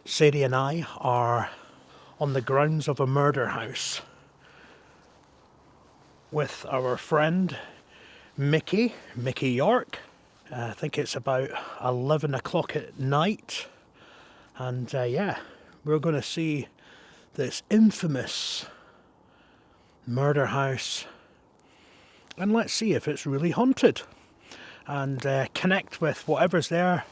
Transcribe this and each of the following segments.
Sadie and I are on the grounds of a murder house with our friend Miki York. I think it's about 11 o'clock at night, and we're going to see this infamous murder house, and let's see if it's really haunted, and connect with whatever's there.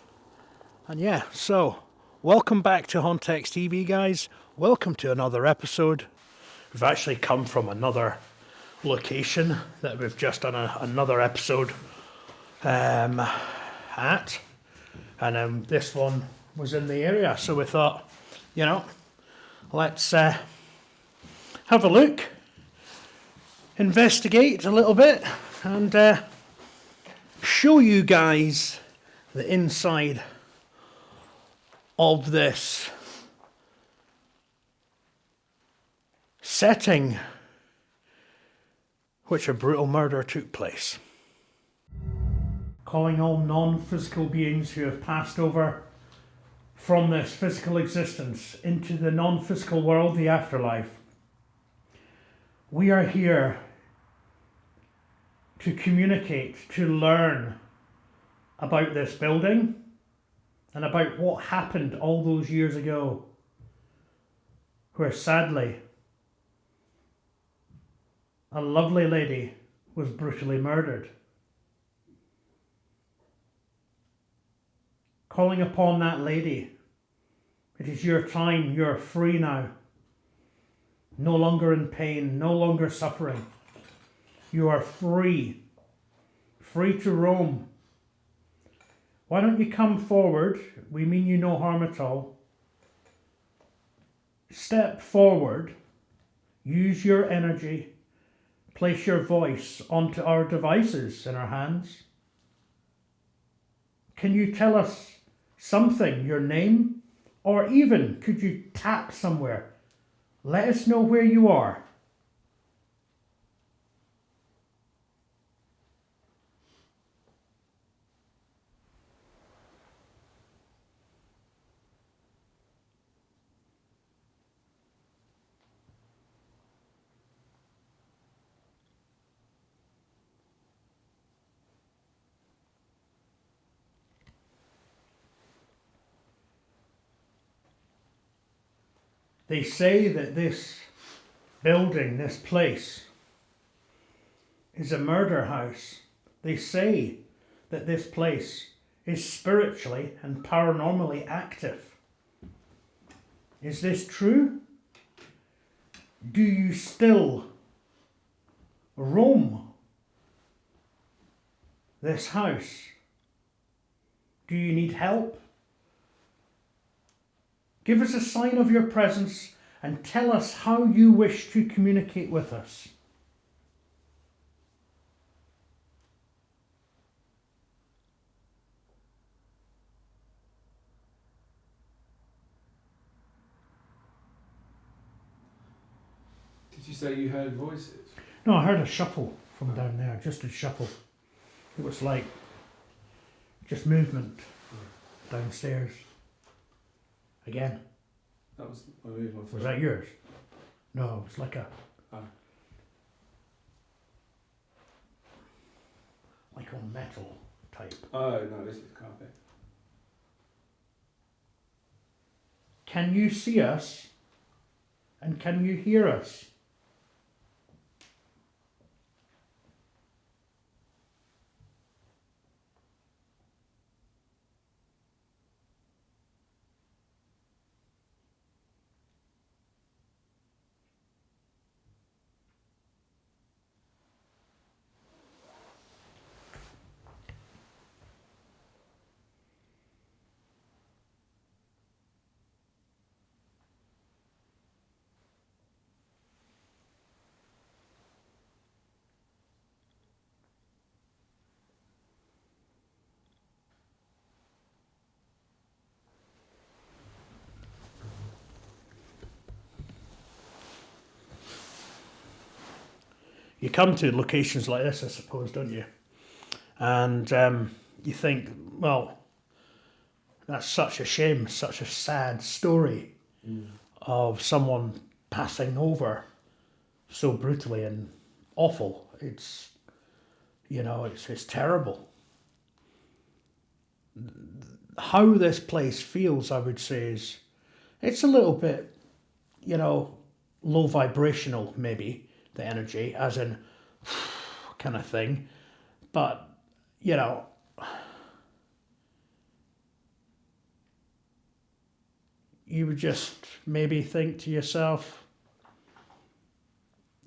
And so welcome back to hauntextv, guys. Welcome to another episode. We've actually come from another location that we've just done another episode at, and this one was in the area, so we thought, let's have a look, investigate a little bit, and show you guys the inside of this setting which a brutal murder took place. Calling all non-physical beings who have passed over from this physical existence into the non-physical world, the afterlife. We are here to communicate, to learn about this building and about what happened all those years ago, where sadly a lovely lady was brutally murdered. Calling upon that lady, it is your time, you're free now. No longer in pain, no longer suffering. You are free to roam. Why don't you come forward? We mean you no harm at all. Step forward, use your energy, place your voice onto our devices in our hands. Can you tell us something, your name? Or even, could you tap somewhere? Let us know where you are. They say that this building, this place, is a murder house. They say that this place is spiritually and paranormally active. Is this true? Do you still roam this house? Do you need help? Give us a sign of your presence and tell us how you wish to communicate with us. Did you say you heard voices? No, I heard a shuffle from down there, just a shuffle. It was like just movement downstairs. Again. That was my move. Was that yours? No, it was like a... like a metal type. Oh, no, this is carpet. Can you see us? And can you hear us? You come to locations like this, I suppose, don't you? And you think, well, That's such a shame, such a sad story of someone passing over so brutally and awful. It's, it's terrible. How this place feels, I would say, is it's a little bit, low vibrational, maybe, the energy, as in kind of thing. But, you would just maybe think to yourself,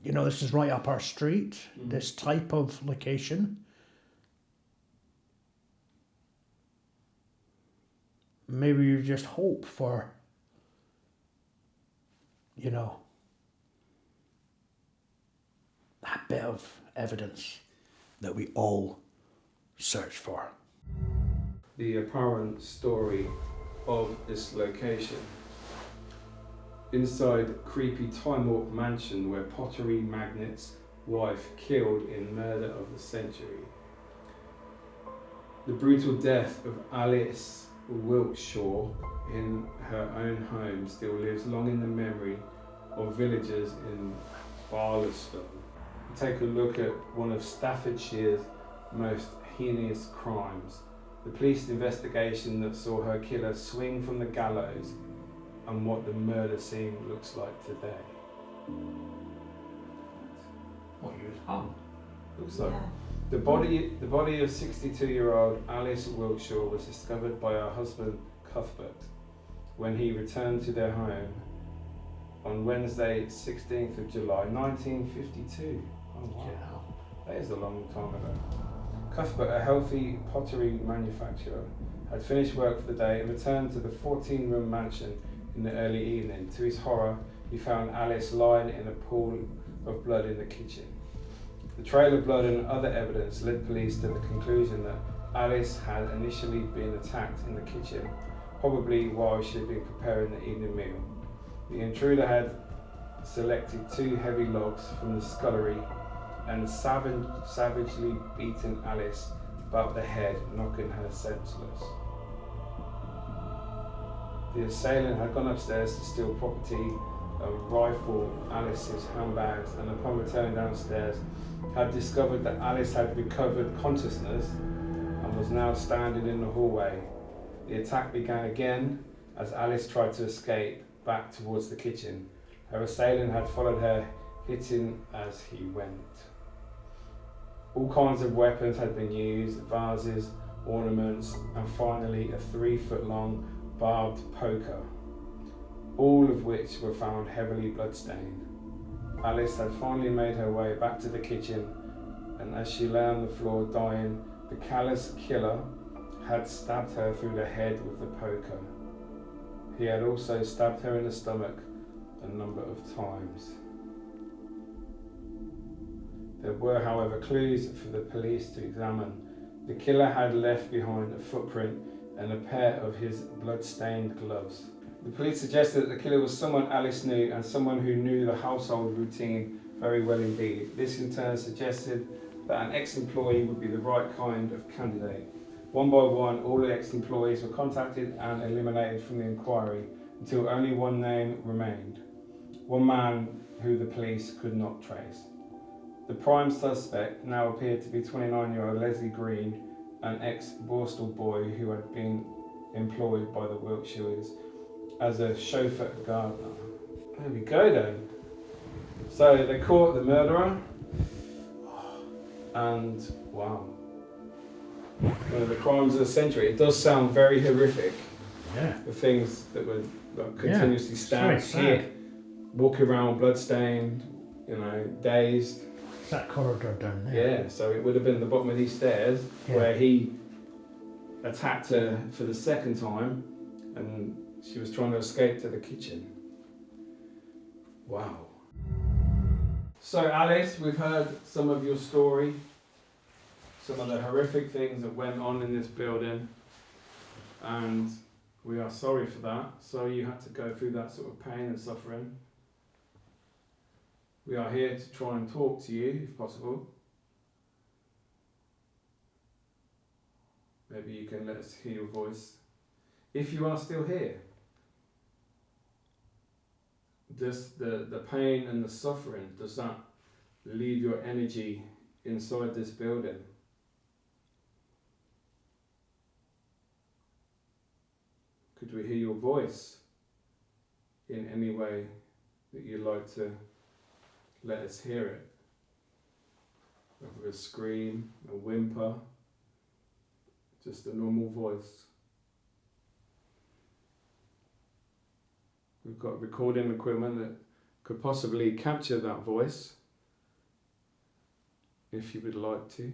this is right up our street, this type of location. Maybe you just hope for, that bit of evidence that we all search for. The apparent story of this location. Inside creepy Time Warp mansion where pottery magnate's wife killed in murder of the century. The brutal death of Alice Wiltshaw in her own home still lives long in the memory of villagers in Barlaston. Take a look at one of Staffordshire's most heinous crimes. The police investigation that saw her killer swing from the gallows and what the murder scene looks like today. What, you was hung? Looks like the body of 62-year-old Alice Wiltshaw was discovered by her husband Cuthbert when he returned to their home on Wednesday, 16th of July, 1952. Oh wow, that is a long time ago. Cuthbert, a healthy pottery manufacturer, had finished work for the day and returned to the 14-room mansion in the early evening. To his horror, he found Alice lying in a pool of blood in the kitchen. The trail of blood and other evidence led police to the conclusion that Alice had initially been attacked in the kitchen, probably while she had been preparing the evening meal. The intruder had selected 2 heavy logs from the scullery and savagely beaten Alice above the head, knocking her senseless. The assailant had gone upstairs to steal property, a rifle, Alice's handbags, and upon returning downstairs had discovered that Alice had recovered consciousness and was now standing in the hallway. The attack began again as Alice tried to escape back towards the kitchen. Her assailant had followed her, hitting as he went. All kinds of weapons had been used, vases, ornaments, and finally a 3-foot-long barbed poker, all of which were found heavily bloodstained. Alice had finally made her way back to the kitchen, and as she lay on the floor dying, the callous killer had stabbed her through the head with the poker. He had also stabbed her in the stomach a number of times. There were, however, clues for the police to examine. The killer had left behind a footprint and a pair of his blood-stained gloves. The police suggested that the killer was someone Alice knew and someone who knew the household routine very well indeed. This in turn suggested that an ex-employee would be the right kind of candidate. One by one, all the ex-employees were contacted and eliminated from the inquiry until only one name remained. One man who the police could not trace. The prime suspect now appeared to be 29-year-old Leslie Green, an ex-Borstal boy who had been employed by the Wiltshires as a chauffeur gardener. There we go then. So they caught the murderer, and wow, one of the crimes of the century. It does sound very horrific. Yeah. The things that were continuously stabbed, hit, walking around bloodstained, dazed. That corridor down there. Yeah, so it would have been the bottom of these stairs where he attacked her for the second time and she was trying to escape to the kitchen. Wow. So Alice, we've heard some of your story, some of the horrific things that went on in this building, and we are sorry for that. So you had to go through that sort of pain and suffering. We are here to try and talk to you, if possible. Maybe you can let us hear your voice. if you are still here, does the pain and the suffering, does that leave your energy inside this building? Could we hear your voice in any way that you'd like to let us hear it? Whether a scream, a whimper, just a normal voice. We've got recording equipment that could possibly capture that voice, if you would like to.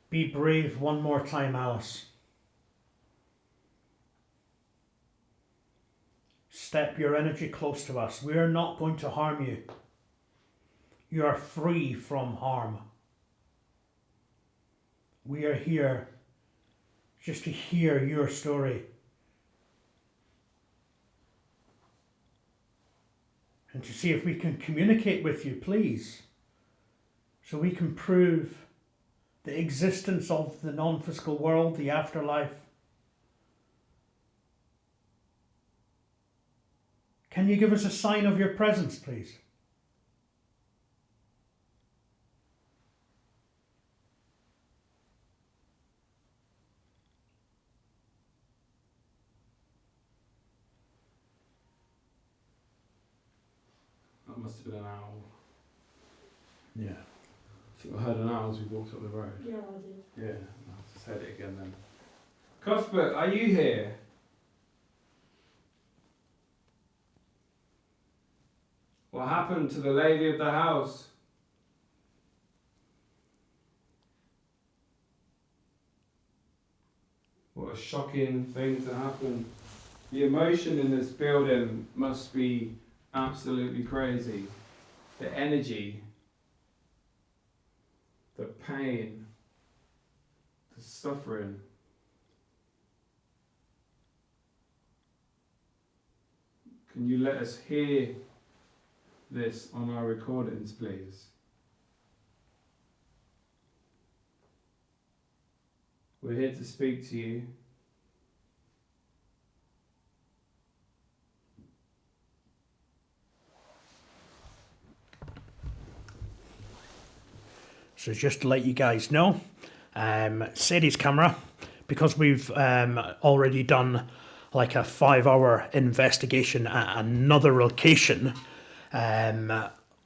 Be brave one more time, Alice. Step your energy close to us. We are not going to harm you. You are free from harm. We are here just to hear your story. And to see if we can communicate with you, please. So we can prove the existence of the non-physical world, the afterlife. Can you give us a sign of your presence, please? That must have been an owl. Yeah. I think I heard an owl as we walked up the road. Yeah, I did. Yeah, I'll just heard it again then. Cuthbert, are you here? What happened to the lady of the house? What a shocking thing to happen. The emotion in this building must be absolutely crazy. The energy, the pain, the suffering. Can you let us hear this on our recordings, please? We're here to speak to you. So just to let you guys know, Sadie's camera, because we've already done like a 5-hour investigation at another location,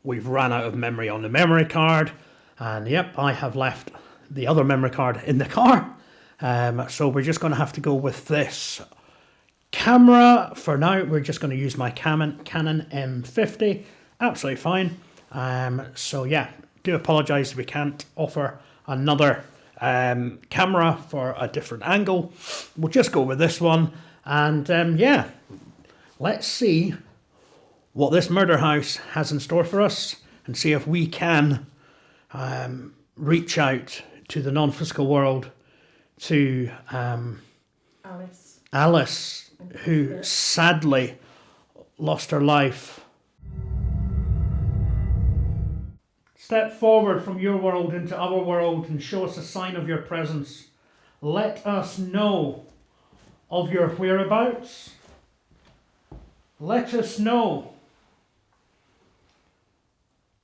we've ran out of memory on the memory card, and yep, I have left the other memory card in the car, so we're just going to have to go with this camera for now. We're just going to use my Canon M50, absolutely fine. So yeah, do apologise we can't offer another camera for a different angle. We'll just go with this one, and yeah, let's see what this murder house has in store for us, and see if we can reach out to the non-physical world, to Alice, who sadly lost her life. Step forward from your world into our world and show us a sign of your presence. Let us know of your whereabouts. Let us know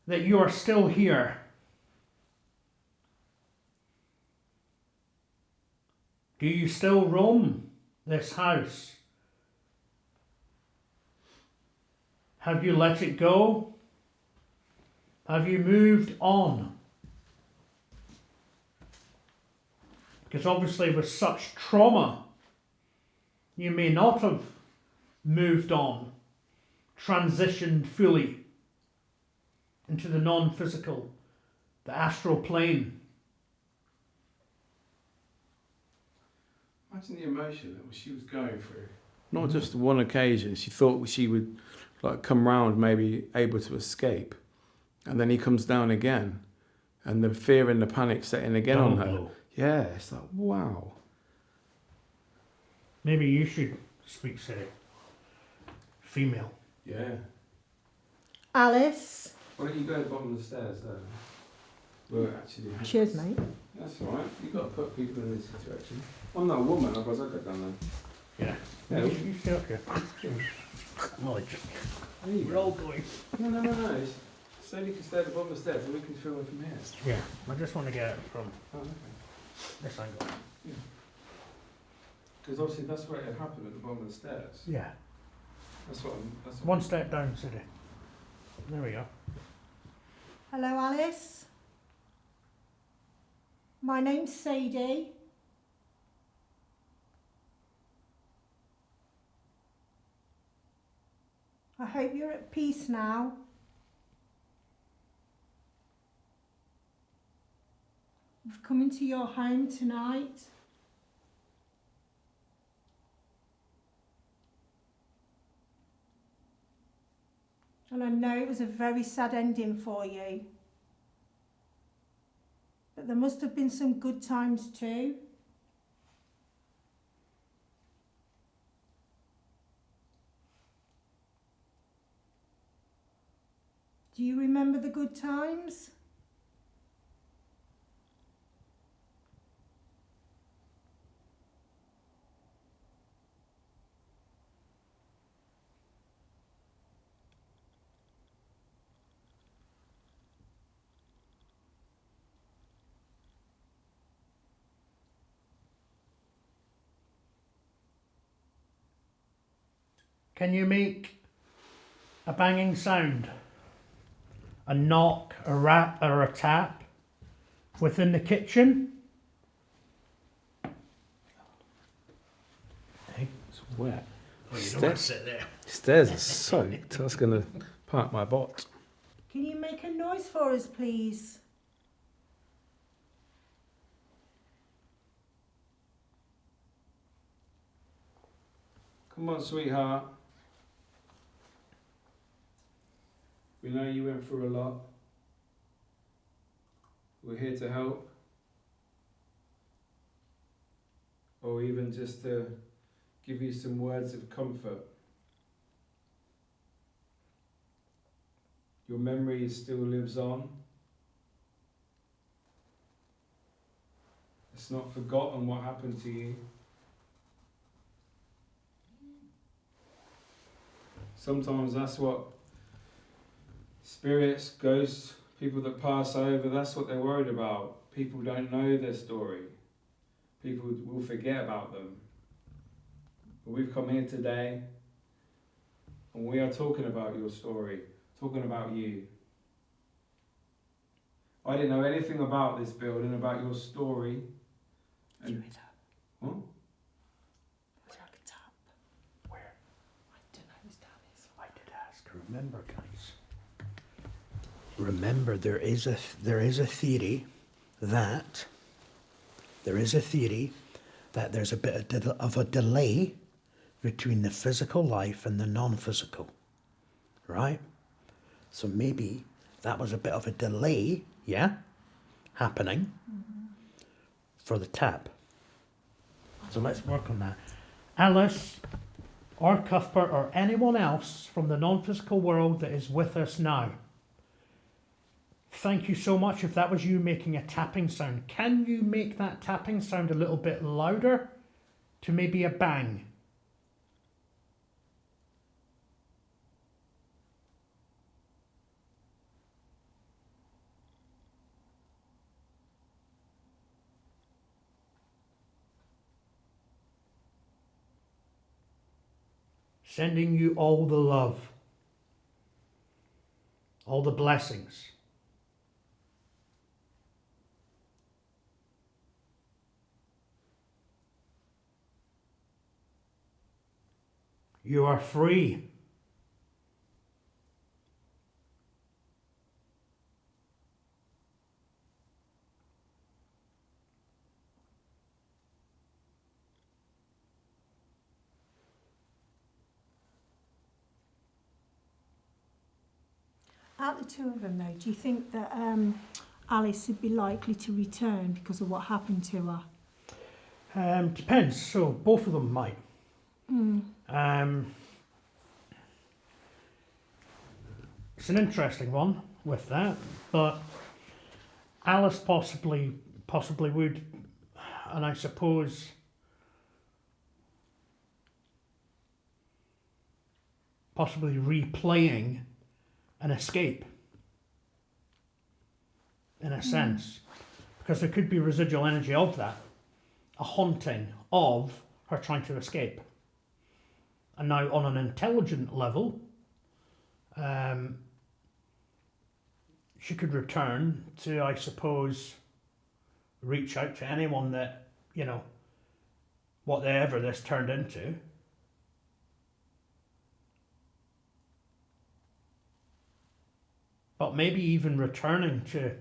that you are still here. Do you still roam this house? Have you let it go? Have you moved on? Because obviously with such trauma, you may not have moved on, transitioned fully into the non-physical, the astral plane. Imagine the emotion that she was going through. Not just one occasion. She thought she would like come round, maybe able to escape, and then he comes down again, and the fear and the panic setting again on her. Yeah, it's like, wow. Maybe you should speak to female. Yeah. Alice. Why don't you go to the bottom of the stairs there? Well, actually. Cheers, mate. That's alright. You've got to put people in this situation. I'm not a woman, otherwise I'd go down Yeah. there. Yeah. You stay up here. Knowledge. There you We're go. all going. No. So you can stay at the bottom of the stairs and we can film it from here. Yeah. I just want to get it from Oh, okay. this angle. Because obviously that's where it happened at the bottom of the stairs. Yeah. That's what One step down, City. There we go. Hello, Alice. My name's Sadie. I hope you're at peace now. We've come into your home tonight. And I know it was a very sad ending for you. But there must have been some good times too. Do you remember the good times? Can you make a banging sound? A knock, a rap, or a tap within the kitchen? Hey, it's wet. Oh, you don't want to sit there. Stairs are soaked. I was going to park my bot. Can you make a noise for us, please? Come on, sweetheart. We know you went through a lot. We're here to help. Or even just to give you some words of comfort. Your memory still lives on. It's not forgotten what happened to you. Sometimes that's what spirits, ghosts, people that pass over, that's what they're worried about. People don't know their story. People will forget about them. But we've come here today and we are talking about your story, talking about you. I didn't know anything about this building, about your story. Did you hear that? What? Was there like a tap? Where? I don't know, it was down this. I did ask. Remember, guys. Remember, there is a theory that there's a bit of a delay between the physical life and the non-physical, right? So maybe that was a bit of a delay, yeah, happening for the tap. So let's work on that. Alice, or Cuthbert, or anyone else from the non-physical world that is with us now, thank you so much. If that was you making a tapping sound, can you make that tapping sound a little bit louder to maybe a bang? Sending you all the love, all the blessings. You are free. Out of the two of them though, do you think that Alice would be likely to return because of what happened to her? Depends. So both of them might. It's an interesting one with that, but Alice possibly would, and I suppose possibly replaying an escape in a sense, because there could be residual energy of that, a haunting of her trying to escape. And now on an intelligent level, she could return to, I suppose, reach out to anyone that, you know, whatever this turned into. But maybe even returning to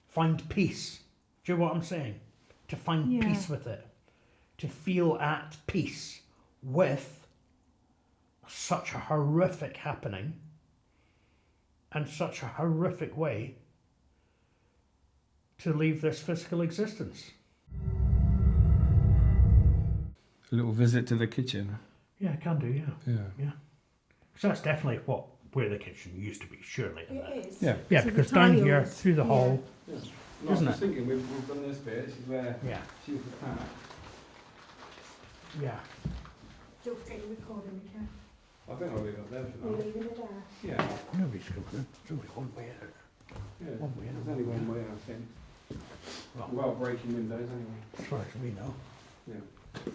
find peace. Do you know what I'm saying? To find peace with it. To feel at peace with such a horrific happening and such a horrific way to leave this physical existence. A little visit to the kitchen. Yeah, I can do, Yeah. yeah. So that's definitely where the kitchen used to be, surely. It is. Yeah. Yeah, So because the down here, tiles, through the hall, No, Isn't I was it? thinking we've done this bit. This is where yeah, she was the cat. yeah. Don't forget your recording, Mika. I think I'll leave it there for We're now. leaving it there. Yeah. Nobody's coming. There's only one way out. Yeah. One way in. There's only one way, I think. Well, Without breaking windows, anyway. as far as we know. Yeah.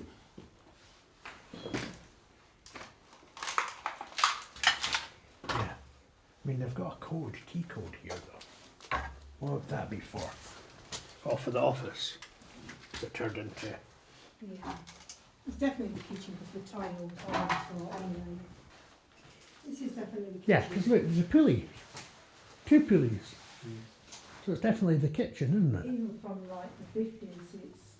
Yeah. I mean, they've got a key code here, though. What would that be for? Oh, for the office. That turned into. Yeah. It's definitely the kitchen because the tiles are on the floor anyway. This is definitely the kitchen. Yeah, because look, there's a pulley. Two pulleys. Mm. So it's definitely the kitchen, isn't it? Even from like the 50s,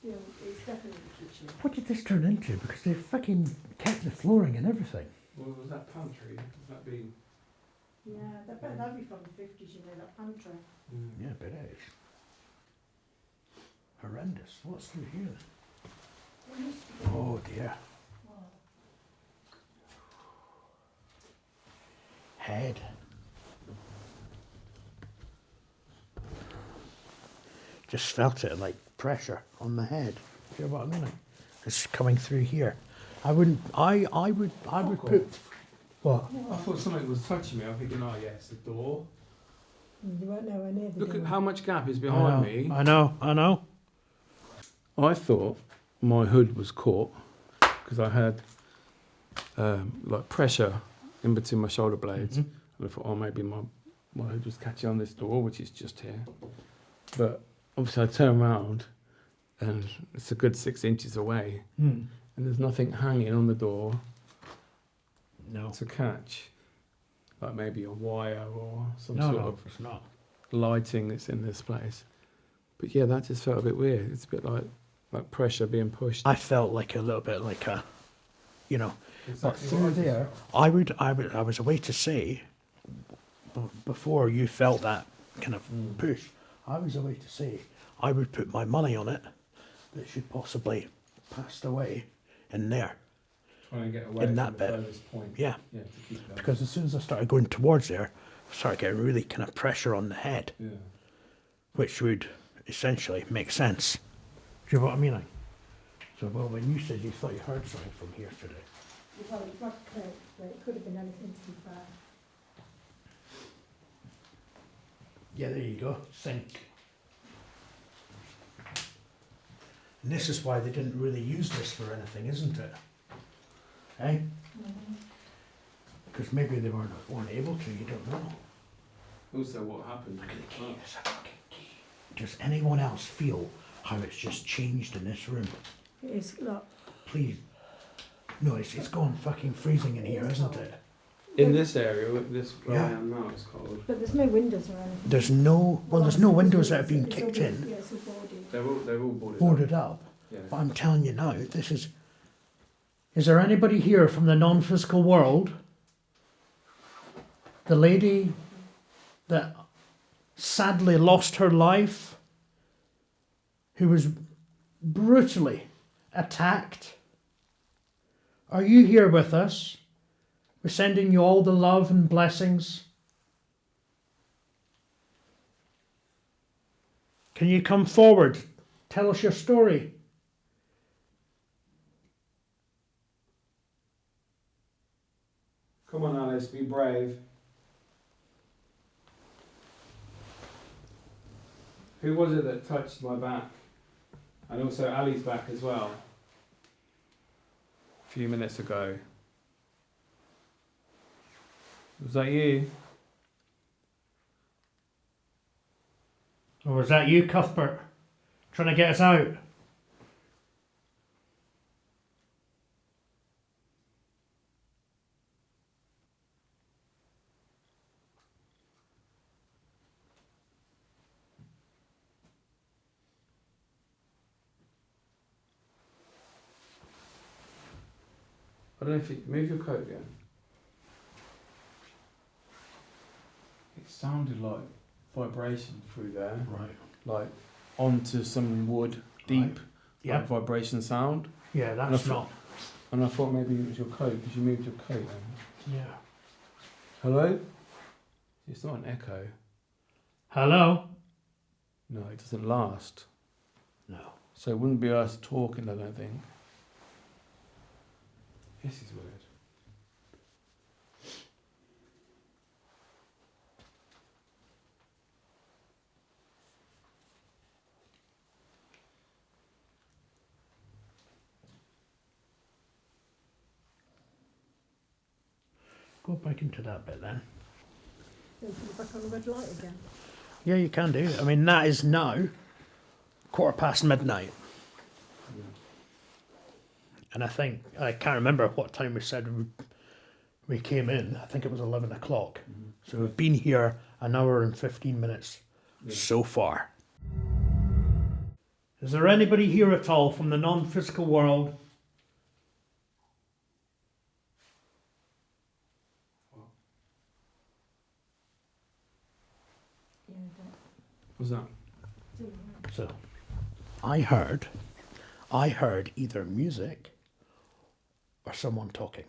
it's definitely the kitchen. What did this turn into? Because they fucking kept the flooring and everything. Well, was that pantry? Was that being... Yeah, that'd be from the 50s, you know, that pantry. Yeah, but it is. Horrendous. What's through here? It used to be. Oh dear. Wow. Head. Just felt it like pressure on the head. Do you know what I mean? It's coming through here. I would put. What? I thought something was touching me. I'm thinking, oh yeah, it's the door. You weren't nowhere near the Look door. at how much gap is behind me. I know. I thought my hood was caught because I had like pressure in between my shoulder blades. Mhm. And I thought, oh, maybe my hood was catching on this door, which is just here. But obviously I turn around and it's a good 6 inches away Hmm. and there's nothing hanging on the door No. to catch. Like maybe a wire or some No, sort no, of it's not. lighting that's in this place. But yeah, that just felt a bit weird. It's a bit like pressure being pushed. I felt like a little bit like a, you know, but Exactly through what I just there, felt. I was away to say, before you felt that kind of push, I was away to say, I would put my money on it that she'd possibly passed away in there. Trying to get away in from that the bit. furthest point. Yeah, Yeah, to keep going. because as soon as I started going towards there, I started getting really kind of pressure on the head, Yeah. which would essentially make sense. Do you know what I mean? Like, so, well, when you said you thought you heard something from here today, Well, it's not clear, but it could have been anything to be fair. yeah, there you go, sink. And this is why they didn't really use this for anything, isn't it? Eh? Because maybe they weren't able to, you don't know. Also, what happened? Look at the key, there's a fucking key. Does anyone else feel how it's just changed in this room? It is, look. Please. No, it's gone fucking freezing in here, isn't it? In this area, this where I Yeah. am now, it's cold. But there's no windows or anything. There's no, well, there's no windows that have been kicked in, Yeah, it's all boarded. They're all boarded. boarded up. Yeah. But I'm telling you now, this is there anybody here from the non-physical world? The lady that sadly lost her life, who was brutally attacked. Are you here with us? We're sending you all the love and blessings. Can you come forward? Tell us your story. Come on, Alice, be brave. Who was it that touched my back? And also Ali's back as well. A few minutes ago. Was that you? Or was that you, Cuthbert, trying to get us out? I don't know if you move your coat again. It sounded like vibration through there, Right. like onto some wood, deep, Right. Yeah. like vibration sound. Yeah, that's not. And I thought maybe it was your coat because you moved your coat. Then. Yeah. Hello? It's not an echo. Hello? No, it doesn't last. No. So it wouldn't be us talking, I don't think. This is weird. Go back into that bit then. Then put it back on the red light again. Yeah, you can do. I mean, that is now midnight. Yeah. And I can't remember what time we said we came in. I think it was 11 o'clock. Mm-hmm. So we've been here an hour and 15 minutes Yeah. so far. Is there anybody here at all from the non-physical world? Yeah, What's that? don't. So, I heard either music or someone talking.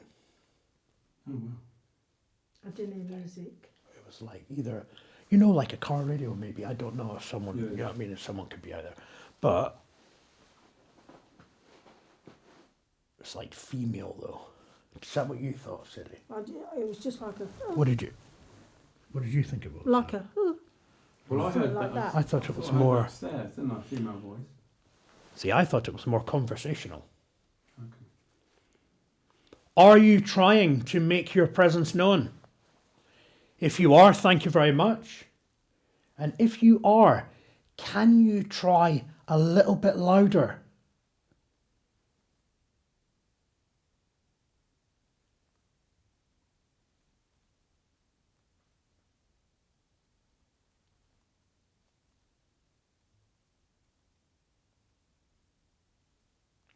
Oh, wow. I didn't hear music. It was like either, like a car radio maybe. I don't know if someone, Yeah. you know what I mean, if someone could be out there. But it's like female though. Is that what you thought, Silly? It was just like a, What did you think it was? like a, Well, I something heard like that. I thought it was I heard more, upstairs, didn't I? Female voice. see, I thought it was more conversational. Okay. Are you trying to make your presence known? If you are, thank you very much. And if you are, can you try a little bit louder?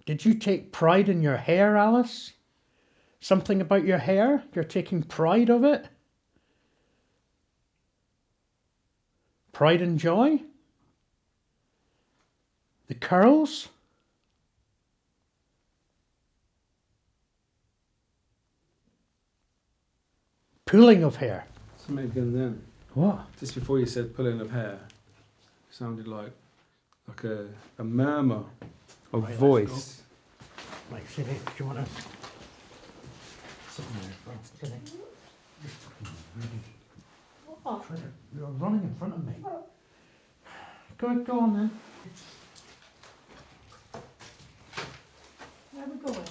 Did you take pride in your hair, Alice? Something about your hair? You're taking pride of it? Pride and joy? The curls? Pulling of hair? Something again then. What? Just before you said pulling of hair, it sounded like a murmur of Right, let's voice. Right, Silly, do you want to sit in there, bro? Silly. What? You're running in front of me. Go on then. Where are we going?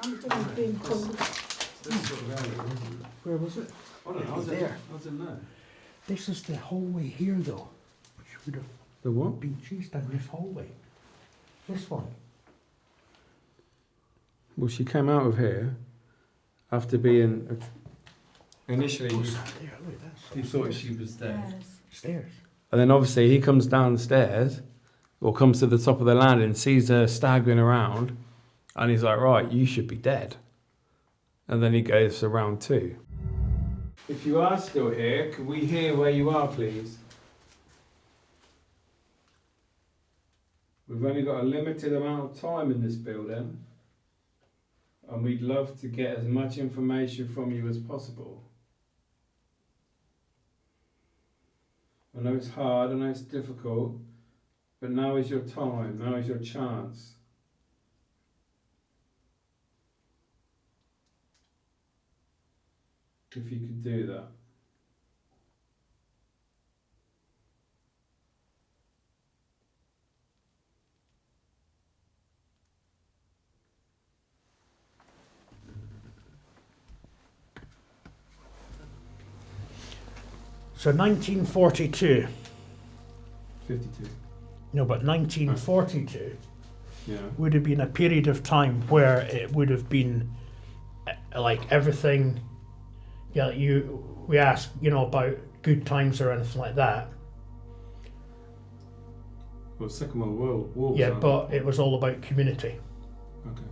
I'm going to be cold. Where was it? I don't know, I was There. I was in there. This is the hallway here, though. Which would have The what? been cheese down this hallway. This one. Well, she came out of here after being. Initially, There, look, that's he thought she was dead. Yes. stairs. And then obviously he comes downstairs, or comes to the top of the landing, sees her staggering around, and he's like, right, you should be dead. And then he goes for round two. If you are still here, can we hear where you are, please? We've only got a limited amount of time in this building, and we'd love to get as much information from you as possible. I know it's hard, I know it's difficult, but now is your time, now is your chance. If you could do that. So 1942. 52. No, but 1942 Yeah. would have been a period of time where it would have been like everything. Yeah, we ask, about good times or anything like that. Well, Second World War. Was Yeah, on. but it was all about community, Okay.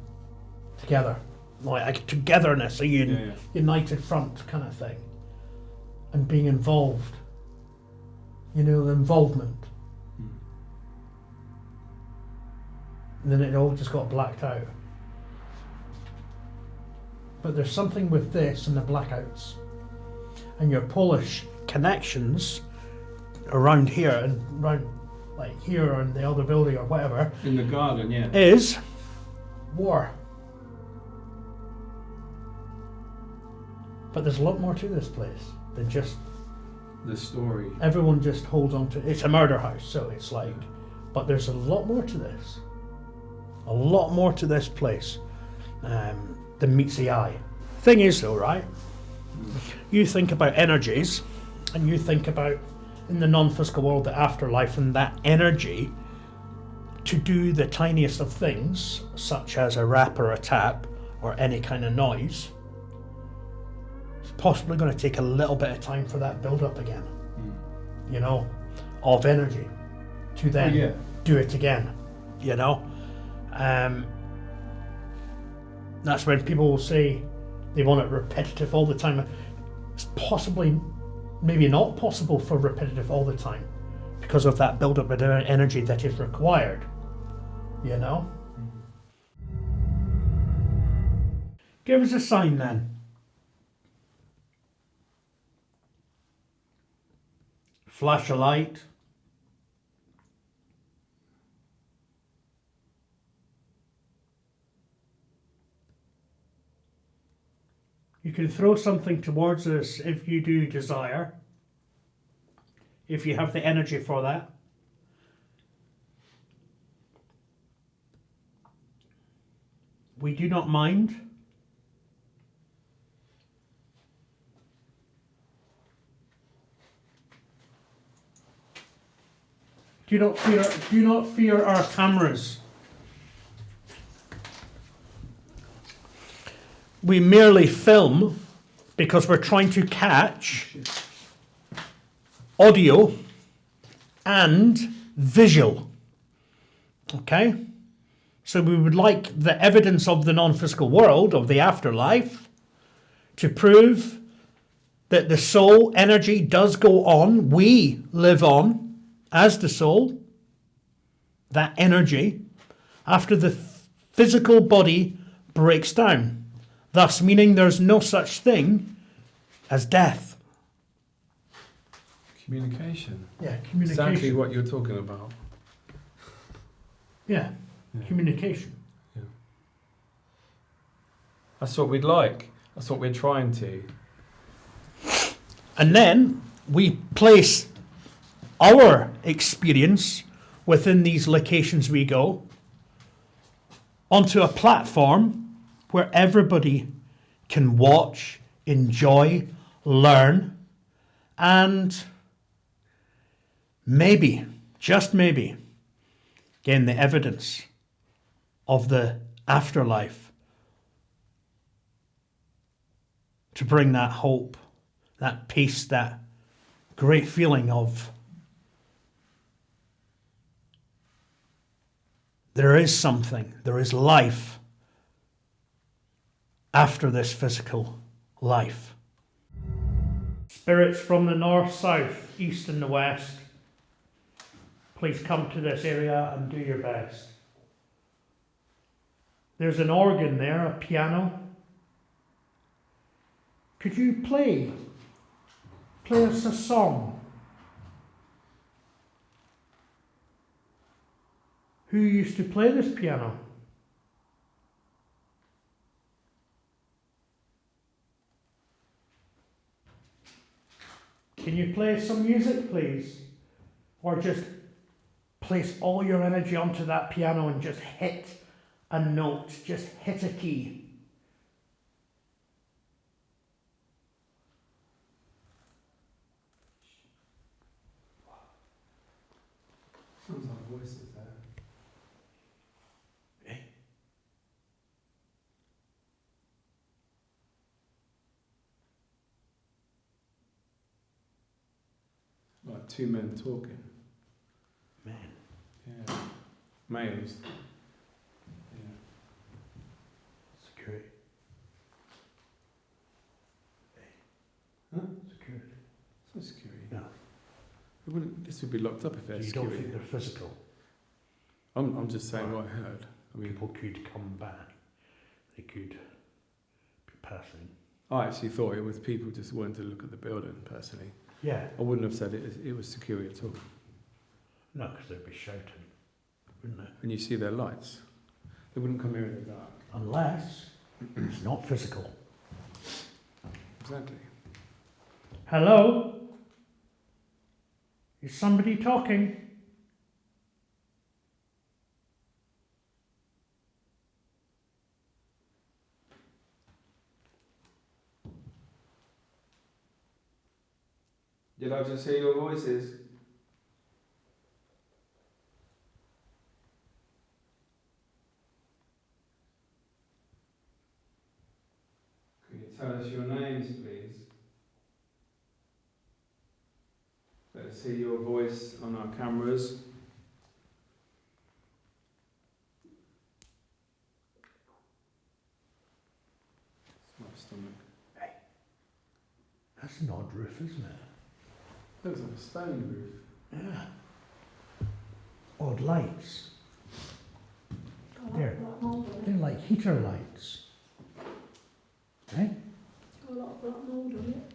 together, like togetherness, a Yeah. united front kind of thing, and being involved. The involvement. Hmm. And then it all just got blacked out. But there's something with this and the blackouts and your Polish connections around here and around like here and the other building or whatever In the garden, yeah. is war. But there's a lot more to this place than just The story. everyone just holds on to it's a murder house, so it's like, but there's a lot more to this. A lot more to this place than meets the eye. Thing is though, right? You think about energies and you think about in the non-physical world the afterlife and that energy to do the tiniest of things, such as a rap or a tap or any kind of noise. It's possibly going to take a little bit of time for that build up again, of energy to then do it again, That's when people will say they want it repetitive all the time. It's possibly, maybe not possible for repetitive all the time because of that build up of energy that is required, Give us a sign then. Flash a light. You can throw something towards us if you do desire, if you have the energy for that. We do not mind. Do not fear our cameras. We merely film because we're trying to catch audio and visual. Okay? So we would like the evidence of the non-physical world, of the afterlife, to prove that the soul energy does go on. We live on as the soul, that energy, after the physical body breaks down. Thus meaning there's no such thing as death. Communication. Yeah, communication. Exactly what you're talking about. Yeah, communication. Yeah. That's what we'd like. That's what we're trying to. And then we place our experience within these locations we go onto a platform where everybody can watch, enjoy, learn, and maybe, just maybe, gain the evidence of the afterlife to bring that hope, that peace, that great feeling of there is something, there is life after this physical life. Spirits from the north, south, east and the west, please come to this area and do your best. There's an organ there, a piano. Could you play us a song? Who used to play this piano? Can you play some music, please? Or just place all your energy onto that piano and just hit a note, just hit a key. Sounds like voices there. Eh? Like two men talking. Man. Yeah. Males. Yeah. Security. Huh? Security. It's not security. No. It wouldn't, this would be locked up if there's You security. don't think they're physical? I'm just saying what I heard. I mean, People could come back. They could be passing. I actually thought it was people just wanting to look at the building, personally. Yeah. I wouldn't have said it was security at all. No, because they'd be shouting, wouldn't they? And you see their lights. They wouldn't come here in the dark. Unless it's not physical. Exactly. Hello? Is somebody talking? Did I just hear your voices? Can you tell us your names, please? Let us hear your voice on our cameras. It's my stomach. Hey, that's an odd roof, isn't it? Looks like a stone roof. Yeah. Odd lights. Got a lot There. of black mould on They're it. like heater lights. Right? Got a lot of black mould on it.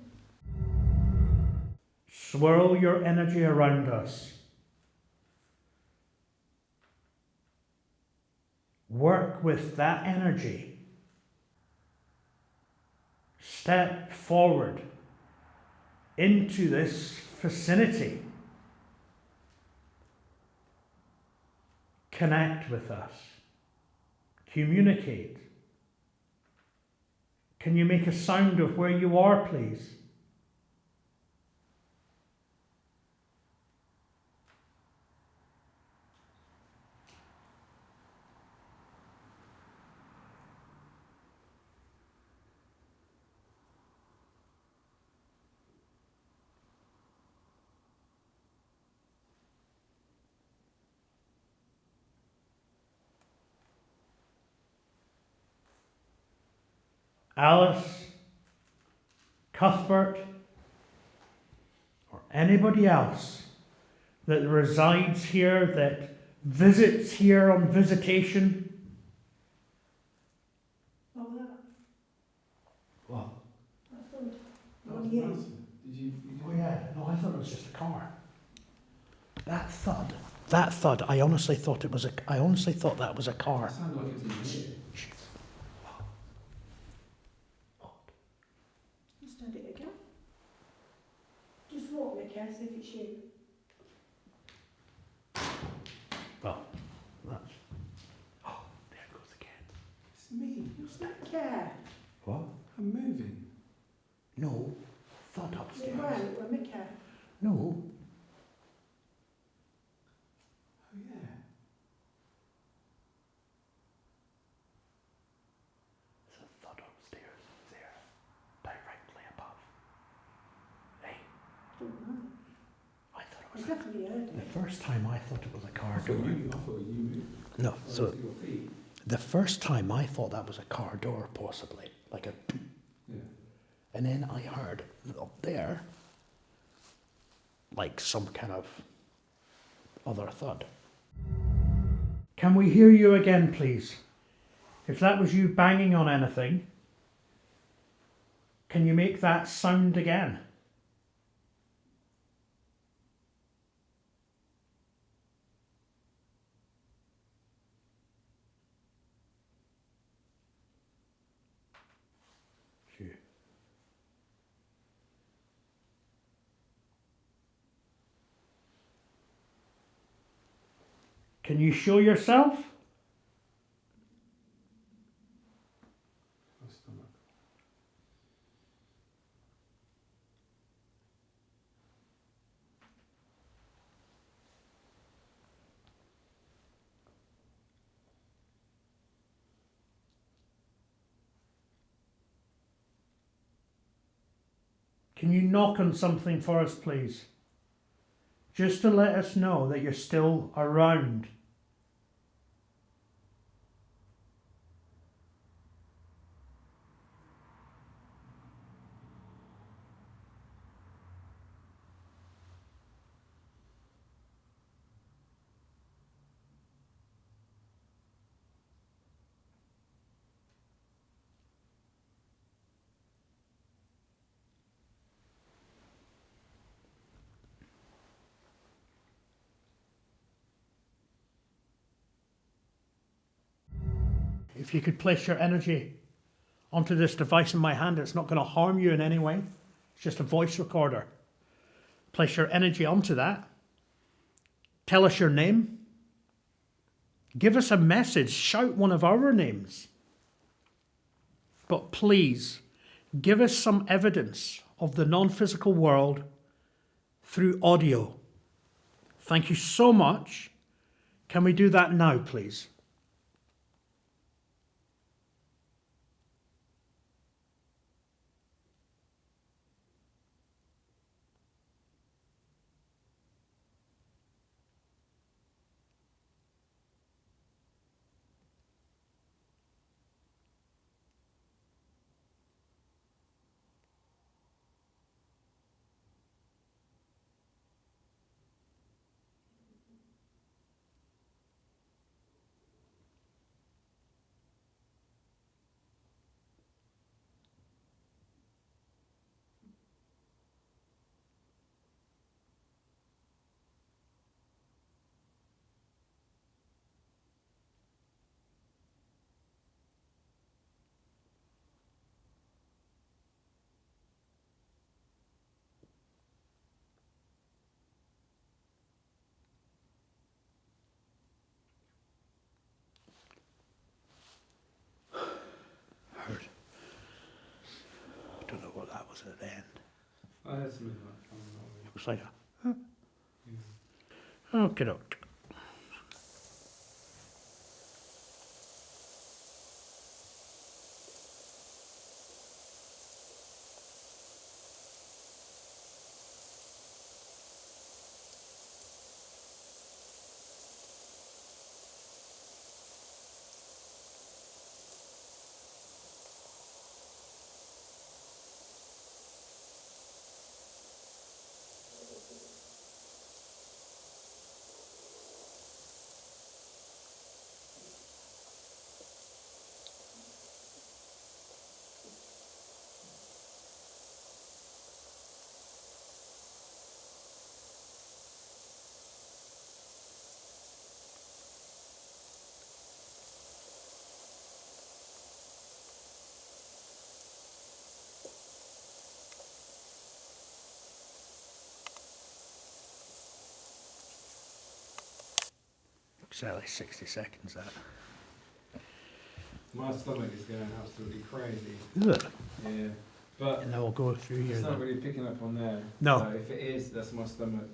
Swirl your energy around us. Work with that energy. Step forward into this vicinity. Connect with us. Communicate. Can you make a sound of where you are, please? Alice, Cuthbert, or anybody else that resides here, that visits here on visitation. What was that? What? I thought. That Oh, was yeah. massive. Did you Oh yeah, no, I thought it was just a car. That thud, I honestly thought that was a car. It sounded like it was in here. Just had it again. Just walk me, Care, see if it's you. Well, that's... Oh, there it goes again. It's me. What's that, Care? What? I'm moving. No, thud upstairs. Where? Where me, Care? No, Oh yeah. there's a thud upstairs there, directly above. Hey, Don't know. I thought I it was definitely heard it. the first time I thought it was a car I thought door. you moved. No, Oh, so it's your feet. the first time I thought that was a car door, possibly, like a... Yeah. And then I heard up there, like some kind of other thud. Can we hear you again, please? If that was you banging on anything, can you make that sound again? Phew. Can you show yourself? My stomach. Can you knock on something for us, please? Just to let us know that you're still around. If you could place your energy onto this device in my hand, it's not going to harm you in any way. It's just a voice recorder. Place your energy onto that. Tell us your name. Give us a message. Shout one of our names. But please, give us some evidence of the non-physical world through audio. Thank you so much. Can we do that now, please? Heard. I don't know what that was at the end. I heard something like that. It was like a... Okie doke. Exactly 60 seconds that. My stomach is going absolutely crazy. Is it? Yeah. But And then we'll go through here it's not then. really picking up on there. No. So if it is, that's my stomach,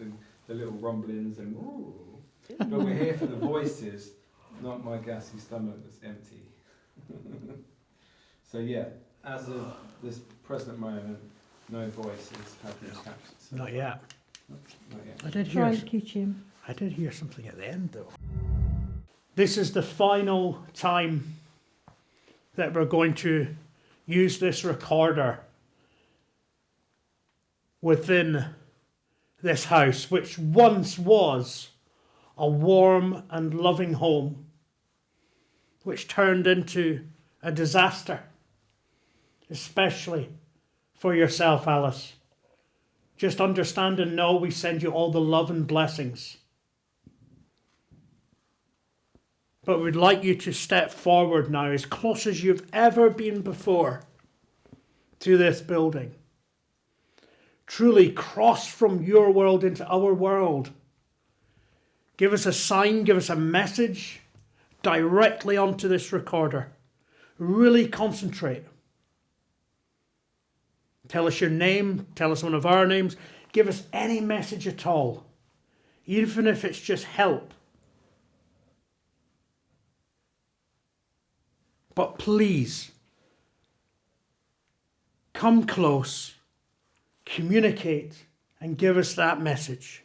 the little rumblings and ooh. But we're here for the voices, not my gassy stomach that's empty. So yeah, as of this present moment, no voices have been captured. So Not yet. not yet. I did Try hear. and kitchen. I did hear something at the end though. This is the final time that we're going to use this recorder within this house, which once was a warm and loving home, which turned into a disaster, especially for yourself, Alice. Just understand and know we send you all the love and blessings. But we'd like you to step forward now as close as you've ever been before to this building. Truly cross from your world into our world. Give us a sign, give us a message directly onto this recorder. Really concentrate. Tell us your name, tell us one of our names, give us any message at all, even if it's just help. But please, come close, communicate, and give us that message.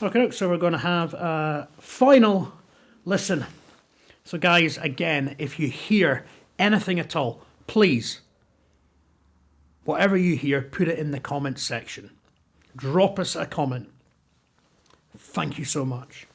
Okay, so we're going to have a final listen. So guys, again, if you hear anything at all, please, whatever you hear, put it in the comments section. Drop us a comment. Thank you so much.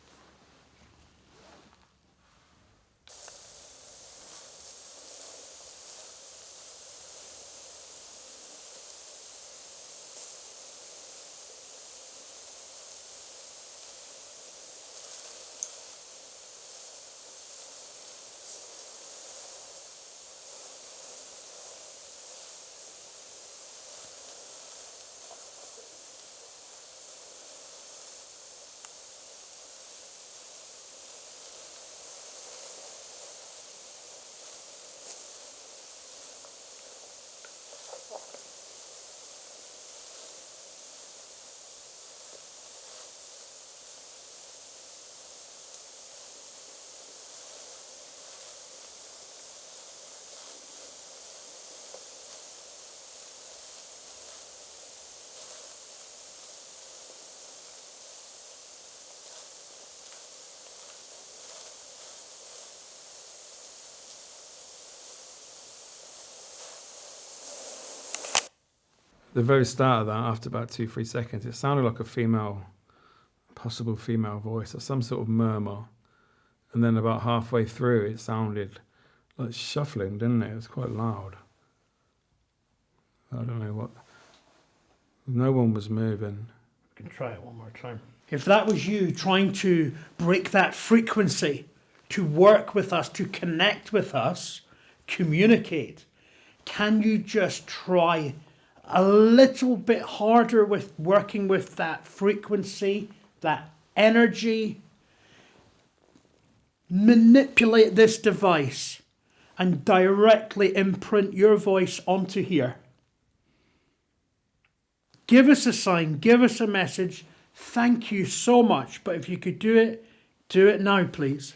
The very start of that, after about 2-3 seconds, it sounded like a possible female voice or some sort of murmur. And then about halfway through, it sounded like shuffling, didn't it? It was quite loud. I don't know what. No one was moving. We can try it one more time. If that was you trying to break that frequency, to work with us, to connect with us, communicate, can you just try a little bit harder with working with that frequency, that energy? Manipulate this device and directly imprint your voice onto here. Give us a sign, give us a message. Thank you so much. But if you could do it now, please.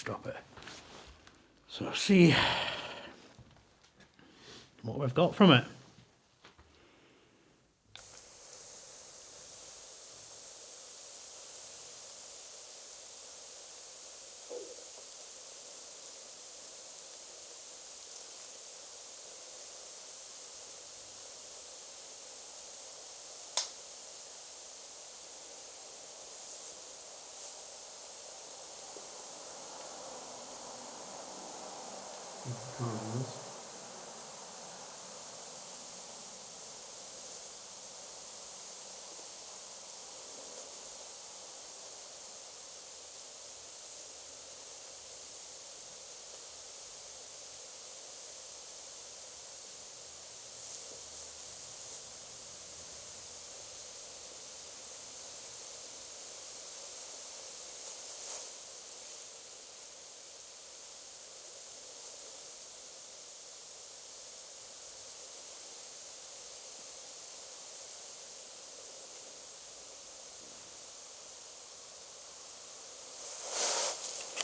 stop it. So see what we've got from it.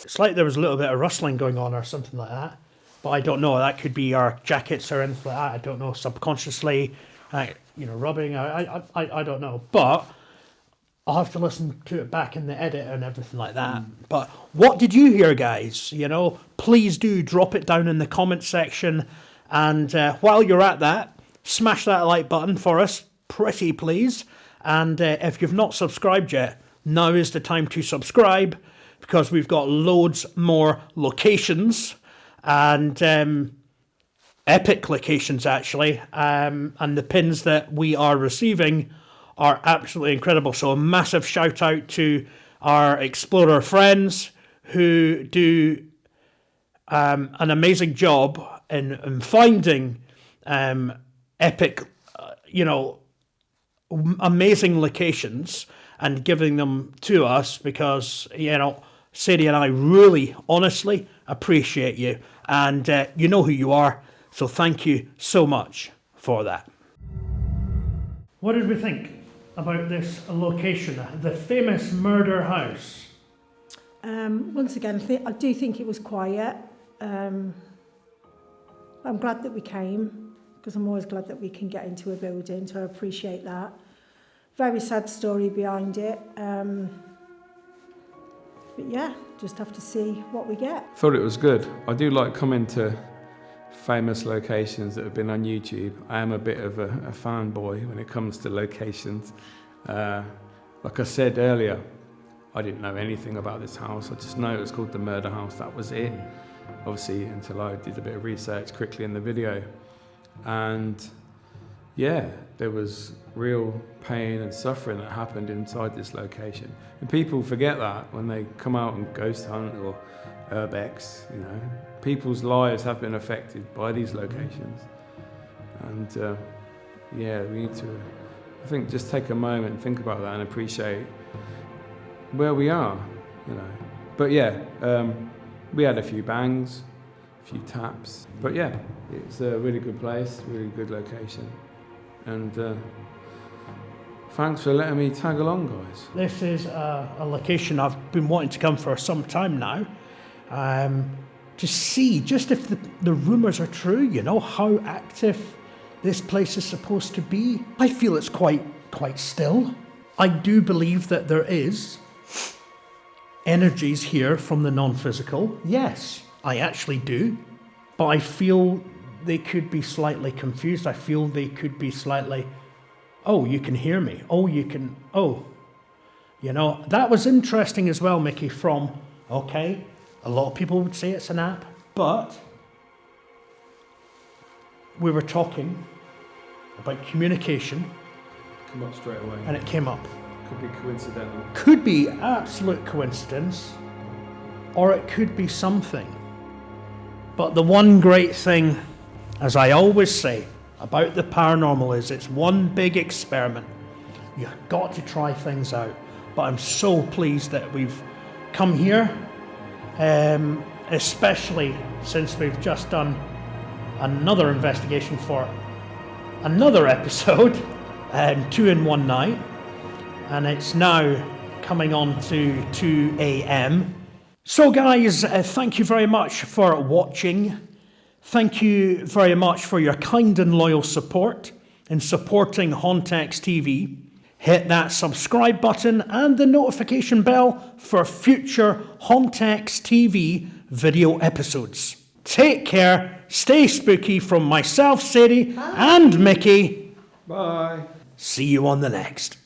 It's like there was a little bit of rustling going on or something like that. But I don't know. That could be our jackets or anything like that. I don't know. Subconsciously, rubbing. I don't know. But I'll have to listen to it back in the edit and everything like that. But what did you hear, guys? Please do drop it down in the comment section. And while you're at that, smash that like button for us. Pretty please. And if you've not subscribed yet, now is the time to subscribe, because we've got loads more locations, and epic locations actually, and the pins that we are receiving are absolutely incredible. So a massive shout out to our explorer friends who do an amazing job in finding epic, amazing locations and giving them to us, because Sadie and I really, honestly appreciate you, and you know who you are, so thank you so much for that. What did we think about this location, the famous murder house? Once again, I do think it was quiet. I'm glad that we came, because I'm always glad that we can get into a building, so I appreciate that. Very sad story behind it. But yeah, just have to see what we get. Thought it was good. I do like coming to famous locations that have been on YouTube. I am a bit of a fanboy when it comes to locations. Like I said earlier, I didn't know anything about this house. I just know it was called the Murder House. That was it. Obviously, until I did a bit of research quickly in the video. And yeah, there was real pain and suffering that happened inside this location. And people forget that when they come out and ghost hunt or urbex, People's lives have been affected by these locations. And we need to, I think, just take a moment and think about that and appreciate where we are, But yeah, we had a few bangs, a few taps. But yeah, it's a really good place, really good location. And thanks for letting me tag along, guys. This is a location I've been wanting to come for some time now, to see just if the rumours are true, how active this place is supposed to be. I feel it's quite still. I do believe that there is energies here from the non-physical. Yes, I actually do. But I feel they could be slightly confused. I feel they could be slightly, oh, you can hear me. Oh, you can, oh. That was interesting as well, Miki, from, okay, a lot of people would say it's an app, but we were talking about communication. Come up straight away. And it came up. Could be coincidental. Could be absolute coincidence, or it could be something. But the one great thing, as I always say, about the paranormal is it's one big experiment. You've got to try things out. But I'm so pleased that we've come here, especially since we've just done another investigation for another episode, 2 in 1 night. And it's now coming on to 2 a.m. So guys, thank you very much for watching. Thank you very much for your kind and loyal support in supporting HauntextV. Hit that subscribe button and the notification bell for future HauntextV video episodes. Take care, stay spooky from myself, Sadie, and Mickey. Bye. See you on the next.